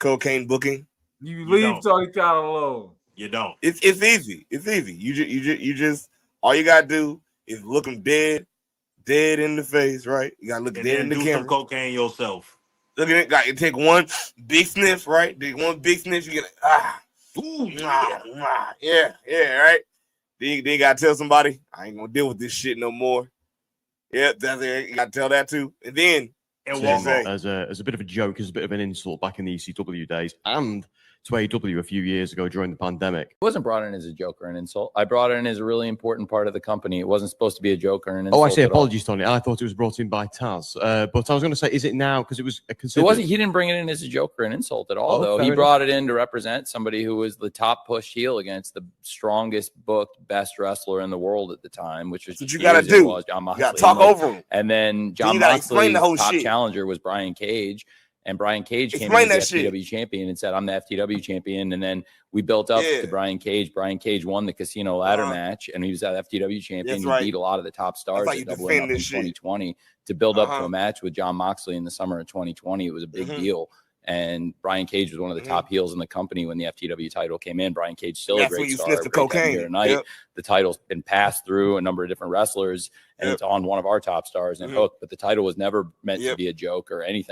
cocaine booking. You leave Tony Khan alone. You don't. It's easy. It's easy. You just all you gotta do is look him dead in the face, right? You gotta look and dead in the do camera. Some cocaine yourself. Look at it. Got you take one big sniff, right? Take one big sniff. You get yeah, right. Then you gotta tell somebody, I ain't gonna deal with this shit no more. Yeah, that's it. You gotta tell that too, and then as a bit of a joke, as a bit of an insult back in the ECW days, and to AEW a few years ago during the pandemic. It wasn't brought in as a joke or an insult. I brought it in as a really important part of the company. It wasn't supposed to be a joke or an insult. Oh, I say apologies, Tony. I thought it was brought in by Taz. But I was going to say, is it now? Because it was considered... It wasn't. He didn't bring it in as a joke or an insult at all, though. He brought it in to represent somebody who was the top push heel against the strongest booked, best wrestler in the world at the time, which was what you got to do. John Moxley. You got to talk over him. And then John Moxley's top challenger was Brian Cage. And Brian Cage came in as the FTW champion and said, I'm the FTW champion. And then we built up to Brian Cage. Brian Cage won the casino ladder match, and he was that FTW champion. He beat a lot of the top stars at Double or Nothing in 2020 to build up to a match with John Moxley in the summer of 2020. It was a big deal. And Brian Cage was one of the top heels in the company when the FTW title came in. Brian Cage still a great star. The cocaine here tonight. The title's been passed through a number of different wrestlers, and it's on one of our top stars and Hook. But the title was never meant to be a joke or anything.